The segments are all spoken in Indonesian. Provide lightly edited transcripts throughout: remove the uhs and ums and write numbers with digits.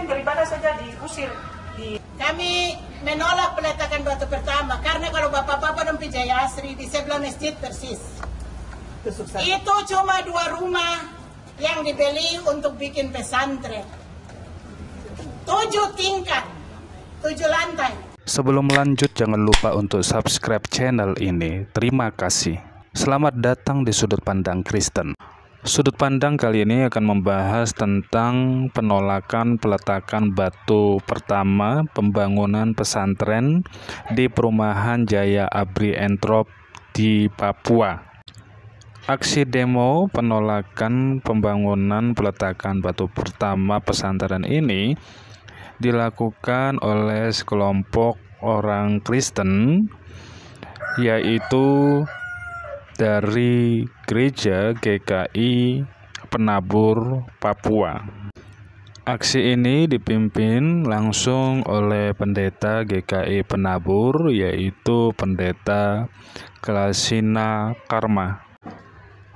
Kristen beribadah saja diusir. Kami menolak peletakan batu pertama karena kalau bapak-bapak dan Jaya Asri di sebelah masjid persis. Itu cuma 2 rumah yang dibeli untuk bikin pesantren. 7 tingkat, 7 lantai. Sebelum lanjut, jangan lupa untuk subscribe channel ini. Terima kasih. Selamat datang di Sudut Pandang Kristen. Sudut pandang kali ini akan membahas tentang penolakan peletakan batu pertama pembangunan pesantren di perumahan Jaya Abri Entrop di Papua. Aksi demo penolakan pembangunan peletakan batu pertama pesantren ini dilakukan oleh sekelompok orang Kristen, yaitu dari Gereja GKI Penabur Papua. Aksi ini dipimpin langsung oleh pendeta GKI Penabur, yaitu Pendeta Klasina Karma.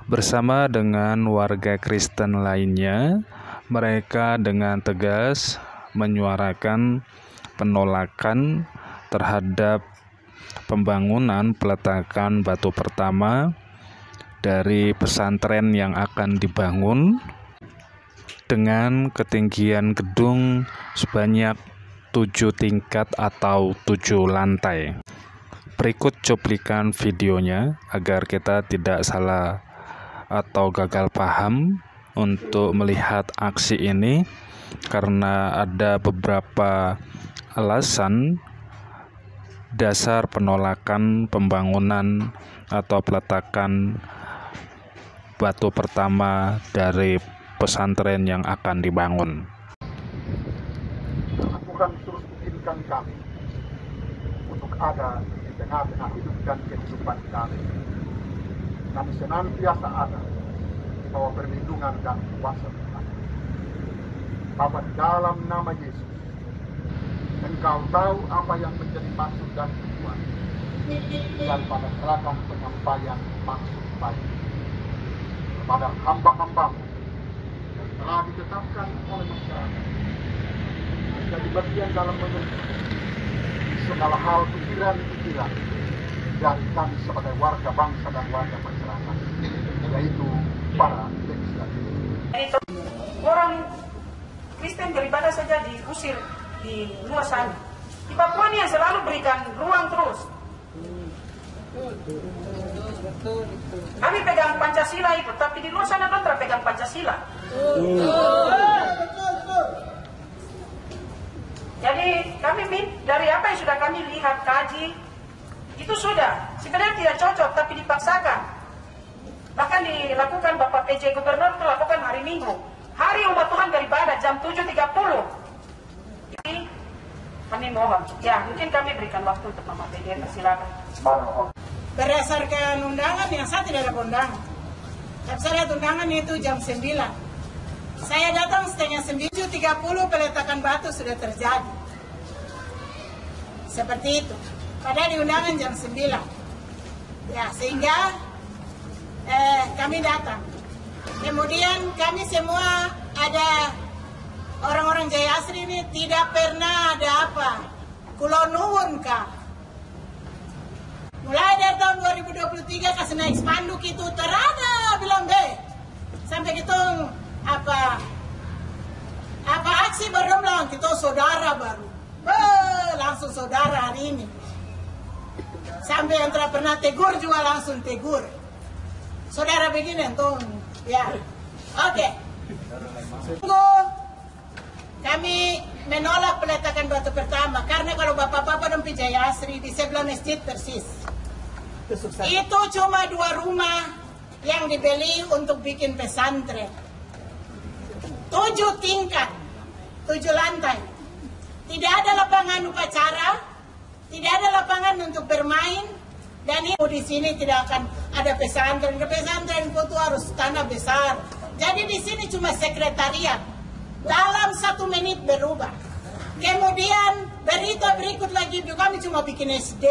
Bersama dengan warga Kristen lainnya, mereka dengan tegas menyuarakan penolakan terhadap pembangunan peletakan batu pertama dari pesantren yang akan dibangun dengan ketinggian gedung sebanyak 7 tingkat atau 7 lantai. Berikut cuplikan videonya agar kita tidak salah atau gagal paham untuk melihat aksi ini, karena ada beberapa alasan dasar penolakan pembangunan atau peletakan batu pertama dari pesantren yang akan dibangun. Tuhan terus izinkan kami untuk ada di tengah-tengah hidup dan kehidupan kami. Kami senantiasa ada di bawah perlindungan dan kuasa Tuhan. Bapa, di dalam nama Yesus, Engkau tahu apa yang menjadi maksud dan tujuan daripada gerakan penyampaian maksud baik kepada hamba-hambamu yang telah ditetapkan oleh masyarakat menjadi bagian dalam menuntut segala hal pikiran-pikiran dari kami sebagai warga bangsa dan warga masyarakat, yaitu para legislatif. Orang Kristen beribadah saja diusir di luar sana. Di Papua ini yang selalu berikan ruang terus. Kami pegang Pancasila itu, tapi di luar sana kan pegang Pancasila. Jadi kami dari apa yang sudah kami lihat, kaji, itu sudah sebenarnya tidak cocok, tapi dipaksakan. Bahkan dilakukan Bapak PJ Gubernur itu lakukan hari Minggu, hari umat Tuhan beribadah jam 7.30. Jadi kami mohon, ya mungkin kami berikan waktu untuk Mama PJ, silakan. Berdasarkan undangan yang saya tidak ada undangan. Tapi saya lihat undangan itu jam 9. Saya datang setengah 9:30, peletakan batu sudah terjadi. Seperti itu. Padahal di undangan jam 9. Ya, sehingga kami datang. Kemudian kami semua ada orang-orang Jaya Asri ini tidak pernah ada apa. Kulo nuwun kah. Mulai dari tahun 2023 kasih naik spanduk itu terada bilang deh. Sampai gitu apa aksi baru bilang kita saudara baru. Langsung saudara hari ini. Sampai yang telah pernah tegur juga langsung tegur. Saudara begini tuh, ya. Oke. Kami menolak peletakan batu pertama karena kalau bapak-bapak dan Jaya Asri di sebelah masjid persis. Itu cuma 2 rumah yang dibeli untuk bikin pesantren. 7 tingkat, 7 lantai. Tidak ada lapangan upacara, tidak ada lapangan untuk bermain, dan di sini tidak akan ada pesantren. Pesantren itu harus tanah besar. Jadi di sini cuma sekretariat. Dalam 1 menit berubah. Kemudian berita berikut lagi kami cuma bikin SD.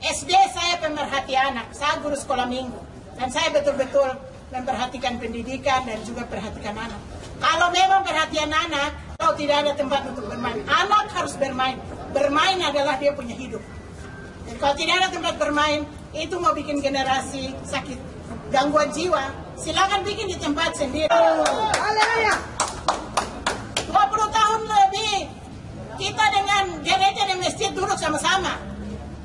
SD saya pemerhati anak, saya guru sekolah minggu. Dan saya betul-betul memperhatikan pendidikan dan juga perhatikan anak. Kalau memang perhatian anak, kalau kalau tidak ada tempat untuk bermain. Anak harus bermain. Bermain adalah dia punya hidup. Dan kalau tidak ada tempat bermain, itu mau bikin generasi sakit gangguan jiwa. Silakan bikin di tempat sendiri. 20 tahun lebih kita dengan gereja dan masjid duduk sama-sama.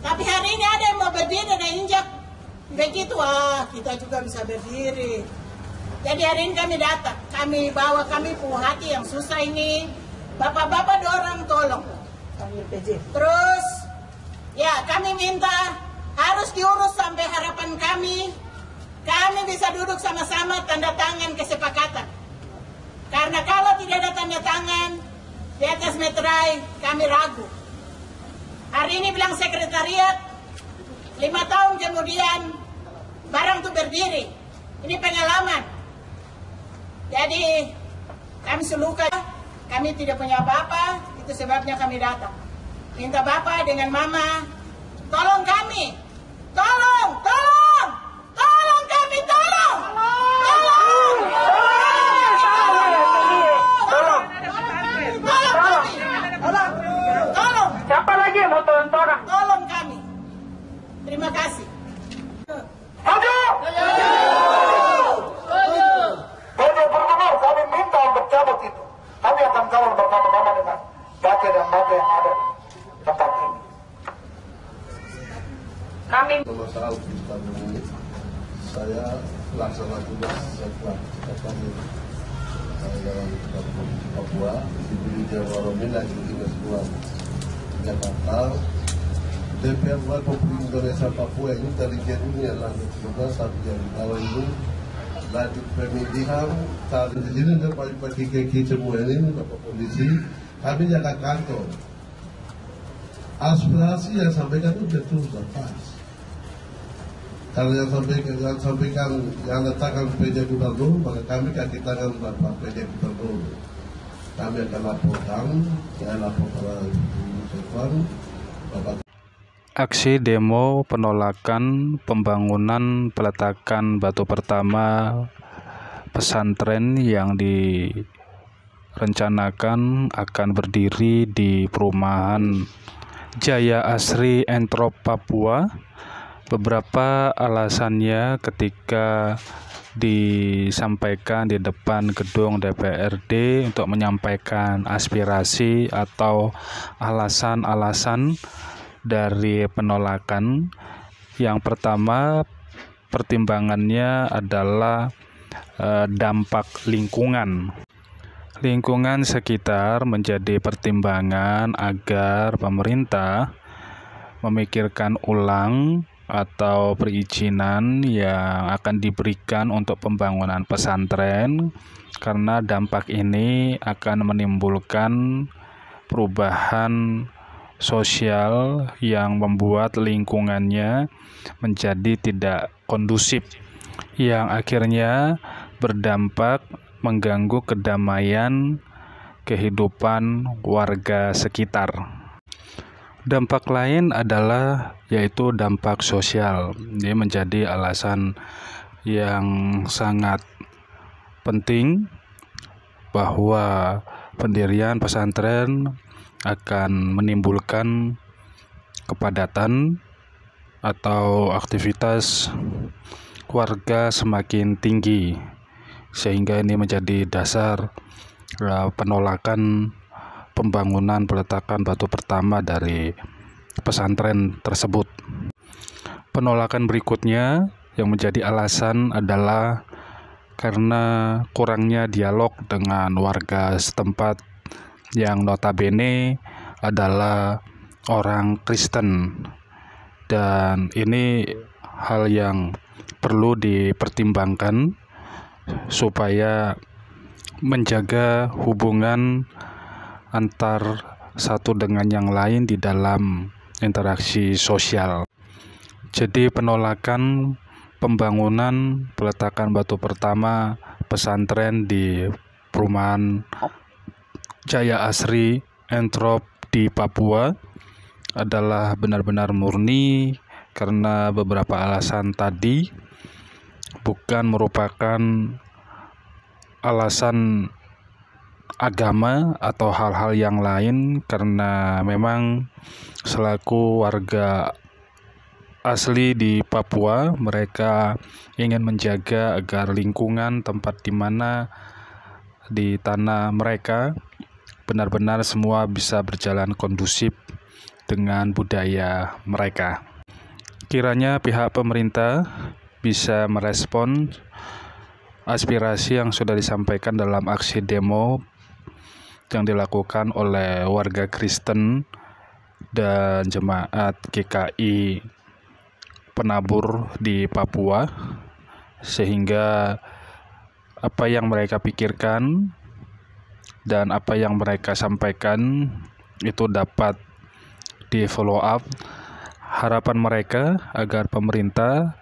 Tapi hari ini ada yang mau berdiri dan injak begitu, kita juga bisa berdiri. Jadi hari ini kami datang, kami bawa kami hati yang susah ini. Bapak-bapak dorong tolong. Terus ya kami minta harus diurus sampai harapan kami bisa duduk sama-sama tanda tangan kesepakatan. Karena kalau tidak ada tanda tangan di atas meterai, kami ragu. Hari ini bilang sekretariat, 5 tahun kemudian barang itu berdiri. Ini pengalaman. Jadi kami seluka, kami tidak punya apa-apa, itu sebabnya kami datang. Minta Bapak dengan Mama, tolong kami, tolong kami, tolong kami. Siapa lagi yang mau tolong orang? Tolong kami. Terima kasih. Maju! Gubernur, kami minta untuk cabut itu. Kami akan kawal bersama-sama dengan baca dan baca yang ada di tempat ini. Kami Masalah ini saya pelaksana tugas setelah kami dalam Papua di Jawaromin lagi tugas luar Jakarta. DPR Republik Indonesia Papua ini dari Januari lanjut juga sampai dari tahun ini lanjut pemilihan saat di sini dan pagi kaki semua ini Bapak Polisi kami jaga kantor. Aspirasi yang sampaikan itu betul dan pas. Kalau yang sampaikan yang letakkan PJ Gubernur, maka kami kaki tangan Bapak PJ Gubernur. Kami akan laporkan, saya laporkan Sekwan, Bapak. Aksi demo penolakan pembangunan peletakan batu pertama pesantren yang direncanakan akan berdiri di perumahan Jaya Asri Entrop Papua. Beberapa alasannya ketika disampaikan di depan gedung DPRD untuk menyampaikan aspirasi atau alasan-alasan dari penolakan. Yang pertama, pertimbangannya adalah dampak lingkungan. Lingkungan sekitar menjadi pertimbangan agar pemerintah memikirkan ulang atau perizinan yang akan diberikan untuk pembangunan pesantren, karena dampak ini akan menimbulkan perubahan sosial yang membuat lingkungannya menjadi tidak kondusif, yang akhirnya berdampak mengganggu kedamaian kehidupan warga sekitar. Dampak lain adalah yaitu dampak sosial. Ini menjadi alasan yang sangat penting bahwa pendirian pesantren akan menimbulkan kepadatan atau aktivitas warga semakin tinggi, sehingga ini menjadi dasar penolakan pembangunan peletakan batu pertama dari pesantren tersebut. Penolakan berikutnya yang menjadi alasan adalah karena kurangnya dialog dengan warga setempat yang notabene adalah orang Kristen, dan ini hal yang perlu dipertimbangkan supaya menjaga hubungan antar satu dengan yang lain di dalam interaksi sosial. Jadi penolakan pembangunan peletakan batu pertama pesantren di perumahan Jaya Asri Entrop di Papua adalah benar-benar murni karena beberapa alasan tadi, bukan merupakan alasan agama atau hal-hal yang lain, karena memang selaku warga asli di Papua, mereka ingin menjaga agar lingkungan tempat di mana di tanah mereka benar-benar semua bisa berjalan kondusif dengan budaya mereka. Kiranya pihak pemerintah bisa merespon aspirasi yang sudah disampaikan dalam aksi demo yang dilakukan oleh warga Kristen dan jemaat GKI penabur di Papua, sehingga apa yang mereka pikirkan dan apa yang mereka sampaikan itu dapat di follow up. Harapan mereka agar pemerintah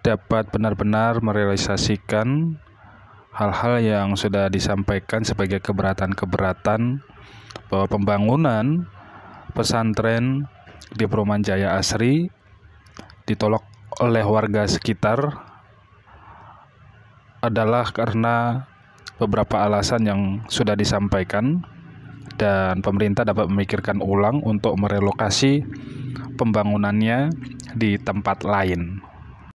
dapat benar-benar merealisasikan hal-hal yang sudah disampaikan sebagai keberatan-keberatan, bahwa pembangunan pesantren di Perumahan Jaya Asri ditolak oleh warga sekitar adalah karena beberapa alasan yang sudah disampaikan, dan pemerintah dapat memikirkan ulang untuk merelokasi pembangunannya di tempat lain.